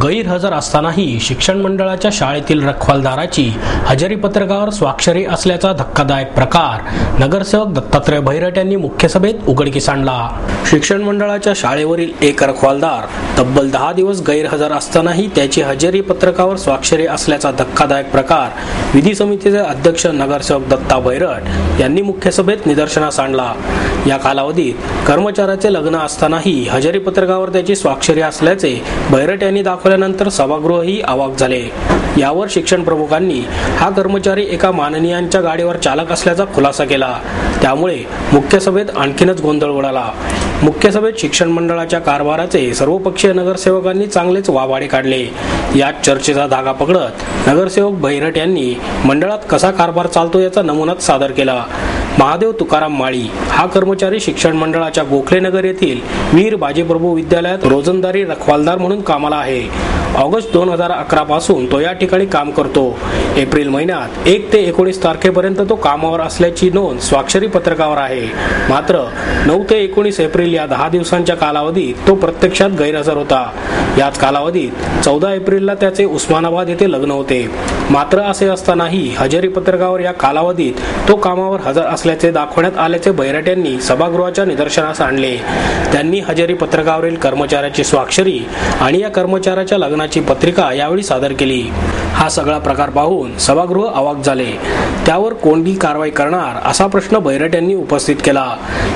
गैरहजर असतानाही शिक्षण मंडळाच्या शाळेतील रखवालदाराची हजेरी पत्रकावर स्वाक्षरी असल्याचा धक्कादायक प्रकार नगरसेवक दत्तात्रय भैरट यांनी मुख्य सभेत उघडकीस आणला। शिक्षण मंडळाच्या शाळेवरील एक रखवालदार तब्बल 10 दिवस गैरहजर असतानाही त्याची हजेरी पत्रकावर स्वाक्षरी असल्याचा धक्कादायक प्रकार विधी समितीचे अध्यक्ष नगरसेवक दत्ता भैरट यांनी मुख्य सभेत निदर्शनास आणला। या कालावधीत कर्मचाऱ्याचे लग्न असतानाही हजेरी पत्रकावर त्याची स्वाक्षरी असल्याचे भैरट यांनी दाखवल्यानंतर सभागृहही अवाक झाले। यावर शिक्षण प्रमुखांनी हा कर्मचारी एका माननीयांच्या गाडीवर चालक असल्याचा खुलासा केला। त्यामुळे मुख्य सभेत आणखीनच गोंधळ उडाला। मुख्य सभेत शिक्षण मंडळाच्या कारभाराचे सर्वपक्षीय नगरसेवकांनी चांगलेच वाभाडे काढले। याच चर्चेचा धागा पकडत नगरसेवक भैरट यांनी मंडळात कसा कारभार चालतो याचा नमुनाच सादर केला। महादेव तुकाराम माळी हा कर्मचारी शिक्षण मंडळाच्या गोखलेनगर येथील वीर बाजीप्रभू विद्यालयात रोजंदारी रखवालदार म्हणून कामाला आहे। ऑगस्ट 2011 पासून तो या ठिकाणी काम करतो। एप्रिल महिन्यात 1 ते 19 तारखेपर्यंत तो कामावर असल्याची नोंद स्वाक्षरी पत्रकावर आहे। मात्र 9 ते 19 एप्रिल या 10 दिवसांच्या कालावधीत तो प्रत्यक्षात गैरहजर होता। याच कालावधीत 14 एप्रिलला त्याचे उस्मानाबाद येथे लग्न होते। मात्र असे असतानाही हजेरी पत्रकावर या कालावधीत तो कामावर हजर असल्याचे दाखवण्यात आल्याचे भैरट यांनी सभागृहाच्या निदर्शनास आणले। त्यांनी हजेरी पत्रकावरील कर्मचाऱ्याची स्वाक्षरी आणि या कर्मचाऱ्याच्या लग्नाची पत्रिका यावेळी सादर केली। हा सगळा प्रकार पाहून सभागृह अवाक झाले। त्यावर कोणती कारवाई करणार असा प्रश्न भैरट यांनी उपस्थित केला।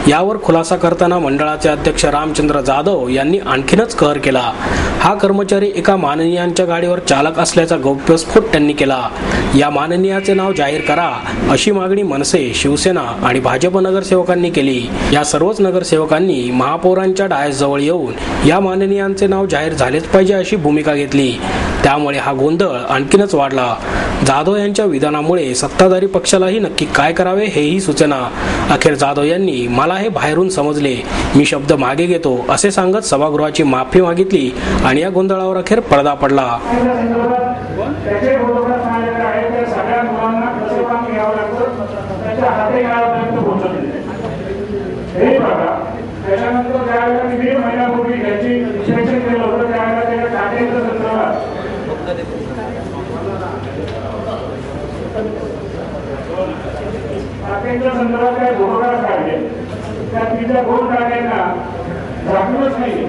यावर खुलासा करताना मंडळाचे अध्यक्ष रामचंद्र जाधव यांनी आणखीनच कहर केला। हा कर्मचारी एका माननीयांच्या गाडीवर चालक असल्याचा गौप्यस्फोट त्यांनी केला। या माननीयाचे नाव जाहीर करा अशी मागणी मनसे, शिवसेना आणि भाजप नगरसेवकांनी केली। या सर्वच नगरसेवकांनी महापौरांच्या डायसजवळ येऊन या माननीयांचे नाव जाहीर झालेच पाहिजे अशी भूमिका घेतली। त्यामुळे हा गोंधळ आणखीनच वाढला। जाधव यांच्या विधानामुळे सत्ताधारी पक्षालाही नक्की काय करावे हेही सुचना। अखेर जाधव यांनी मला हे बाहेरून समजले, मी शब्द मागे घेतो असे सांगत सभागृहाची माफी मागितली आणि या गोंधळावर अखेर पडदा पडला। संदर्भात काय घोटाळा काढले त्या तिच्या दोन जागांना झाकूनच नाही।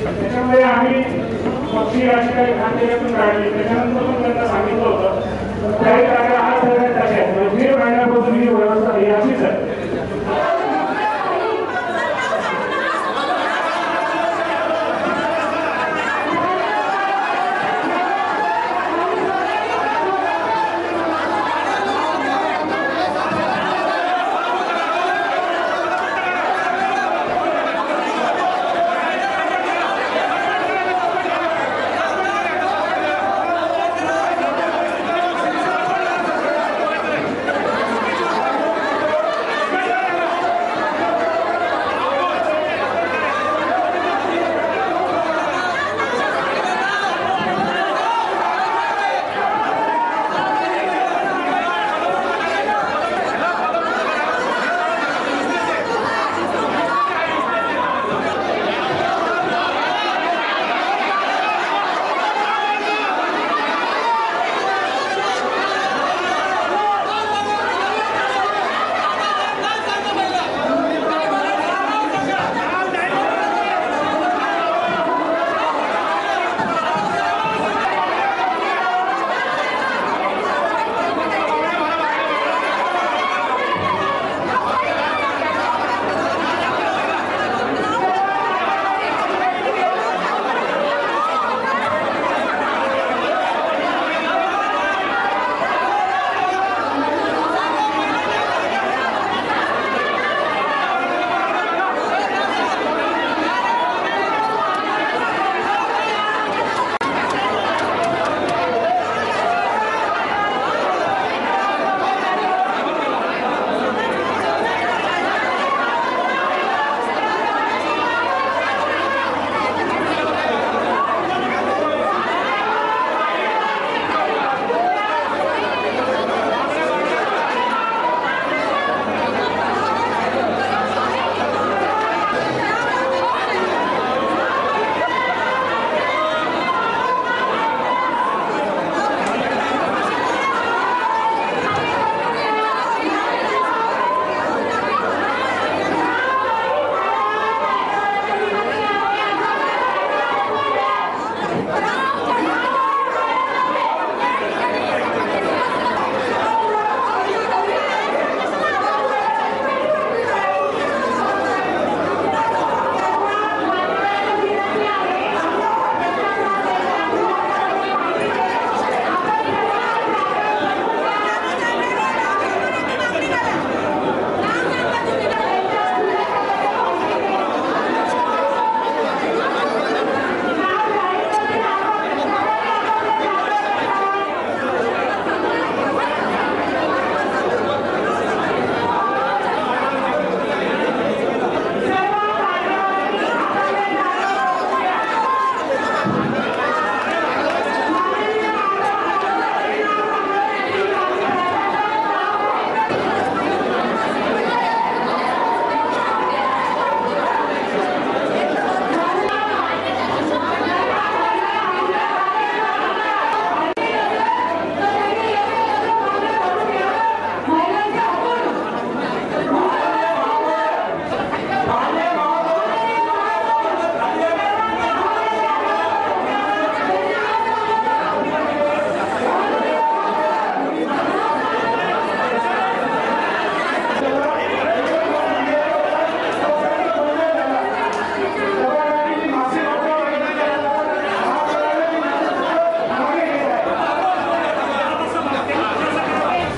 त्याच्यामुळे आम्ही पक्षी राजकीय खात्यातून काढली। त्याच्यानंतर पण त्यांना सांगितलं होतं काही जागा हा सगळ्यात टाकायचं दीड महिन्यापासून ही व्यवस्था ही अशीच आहे।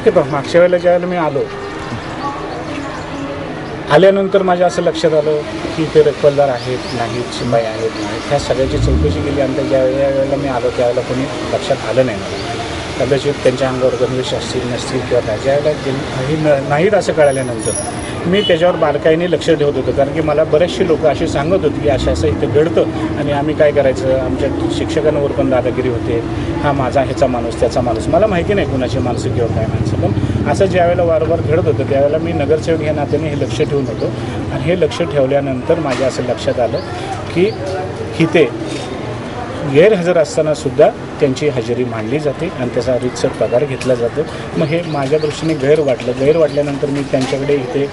ते पहा, मागच्या वेळेला ज्यावेळेला मी आल्यानंतर माझ्या असं लक्षात आलं की ते रखवालदार आहेत नाहीत, शिपाई आहेत नाहीत, ह्या सगळ्याची चौकशी केली आणि ज्या वेळेला मी आलो त्यावेळेला कोणी लक्षात आलं नाही मला. कदाचित त्यांच्या अंगावर गणवेश असतील नसतील किंवा काय, ज्यावेळेला नाहीत असं कळाल्यानंतर मी त्याच्यावर बारकाईने लक्ष ठेवत होतो. कारण की मला बरेचसे लोक असे सांगत होते की असं इथं घडतं आणि आम्ही काय करायचं. आमच्या शिक्षकांवर पण दादागिरी होते, हा माझा ह्याचा माणूस त्याचा माणूस. मला माहिती नाही कुणाची माणसं किंवा काय माणसं, पण असं ज्यावेळेला वारंवार घडत होतं त्यावेळेला मी नगरसेवक ह्या नात्याने हे लक्ष ठेवून होतो. आणि हे लक्ष ठेवल्यानंतर माझ्या असं लक्षात आलं की इथे गैरहजर असतानासुद्धा त्यांची हजेरी मांडली जाते आणि त्याचा रीतसर पगार घेतला जातो. मग हे माझ्या दृष्टीने गैर वाटल्यानंतर मी त्यांच्याकडे इथे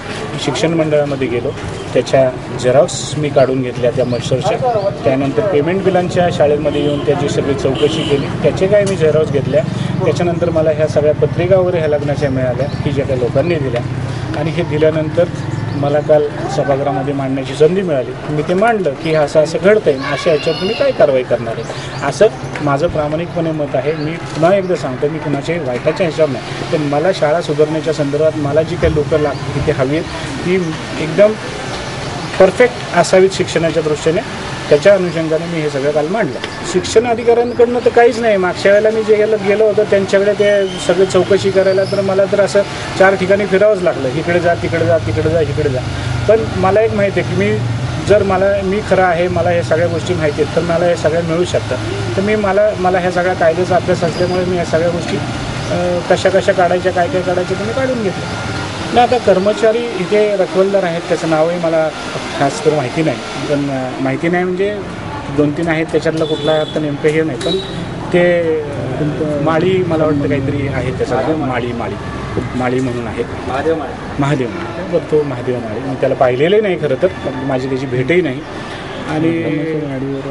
शिक्षण मंडळामध्ये गेलो. त्याच्या झेरॉक्स मी काढून घेतल्या त्या मस्टरच्या. त्यानंतर पेमेंट बिलांच्या शाळेमध्ये येऊन त्याची सगळी चौकशी केली, त्याचे काय मी झेरॉक्स घेतल्या. त्याच्यानंतर मला ह्या सगळ्या पत्रिका वगैरे ह्या लग्नाच्या मिळाल्या की ज्या काही लोकांनी दिल्या. आणि हे दिल्यानंतर मला काल सभागृहामध्ये मांडण्याची संधी मिळाली. मी ते मांडलं की असं घडतं आहे, अशा ह्याच्यावर तुम्ही काय कारवाई करणार आहे. असं माझं प्रामाणिकपणे मत आहे. मी पुन्हा एकदा सांगतो, मी कुणाच्याही वाईटाच्या ह्याच्यावर नाही, पण मला शाळा सुधारण्याच्या संदर्भात मला जी काही लोकं लागतील तिथे हवी ती एकदम परफेक्ट असावीत शिक्षणाच्या दृष्टीने. त्याच्या अनुषंगाने मी हे सगळं काल मांडलं. शिक्षण अधिकाऱ्यांकडनं तर काहीच नाही. मागच्या वेळेला मी जे गेलो होतो त्यांच्याकडे ते सगळे चौकशी करायला तर मला तर असं 4 ठिकाणी फिरावंच लागलं. इकडे जा तिकडे जा तिकडे जा इकडे जा. पण मला एक माहिती आहे की मी खरं आहे, मला ह्या सगळ्या गोष्टी माहिती आहेत, तर मला हे सगळ्या मिळू शकतात. तर मला ह्या सगळ्या कायद्याचा अभ्यास असल्यामुळे मी ह्या सगळ्या गोष्टी कशा काढायच्या काय काढायच्या तुम्ही काढून घेतलं. नाही, आता कर्मचारी इथे रखवालदार आहेत त्याचं नावही मला खास तर माहिती नाही. पण माहिती नाही म्हणजे 2-3 आहेत, त्याच्यातलं कुठला आता नेमकं हे नाही. पण ते माळी मला वाटतं काहीतरी आहे त्याचं माळी म्हणून आहेत. महादेव बरं, तो महादेव माळी. मी त्याला पाहिलेलं नाही खरं तर, माझी त्याची भेटही नाही. आणि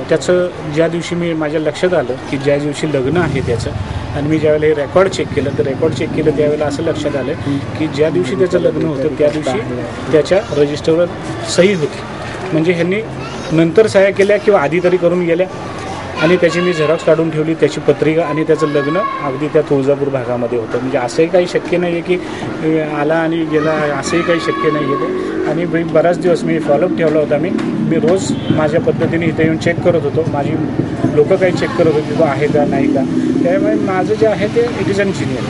त्याचं ज्या दिवशी माझ्या लक्षात आलं की ज्या दिवशी लग्न आहे त्याचं, आणि मी ज्यावेळेला हे रेकॉर्ड चेक केलं त्यावेळेला असं लक्षात आलं की ज्या दिवशी त्याचं लग्न होतं त्या दिवशी त्याच्या रजिस्टरवर सही होती. म्हणजे ह्यांनी नंतर सह्या केल्या किंवा आधी तरी करून गेल्या. आणि त्याची मी झेरॉक्स काढून ठेवली, त्याची पत्रिका, आणि त्याचं लग्न अगदी त्या तुळजापूर भागामध्ये होतं. म्हणजे असंही काही शक्य नाही आहे की आला आणि गेला, असंही काही शक्य नाही आहे. आणि बराच दिवस मी फॉलोअप ठेवला होता. मी रोज माझ्या पद्धतीने इथे येऊन चेक करत होतो. माझी लोकं काही चेक करत होती तो आहे का नाही का. त्यामुळे माझं जे आहे ते इट इज इंजिनियर.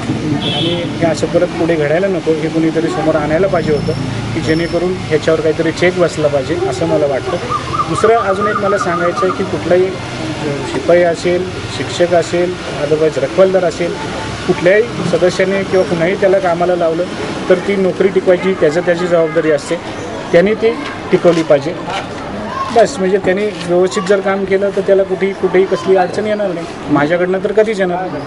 आणि हे असं परत पुढे घडायला नको, हे कुणीतरी समोर आणायला पाहिजे होतं की जेणेकरून ह्याच्यावर काहीतरी चेक बसला पाहिजे असं मला वाटतं. दुसरं अजून एक मला सांगायचं आहे की कुठलाही शिपाई असेल, शिक्षक असेल, अदरवाईज रखवालदार असेल, कुठल्याही सदस्याने किंवा कुणाही त्याला कामाला लावलं तर ती नोकरी टिकवायची त्याची जबाबदारी असते. त्यांनी ती टिकवली पाहिजे बस. म्हणजे त्यांनी व्यवस्थित जर काम केलं तर त्याला कुठेही कसली अडचण येणार नाही. माझ्याकडनं तर कधीच येणार नाही.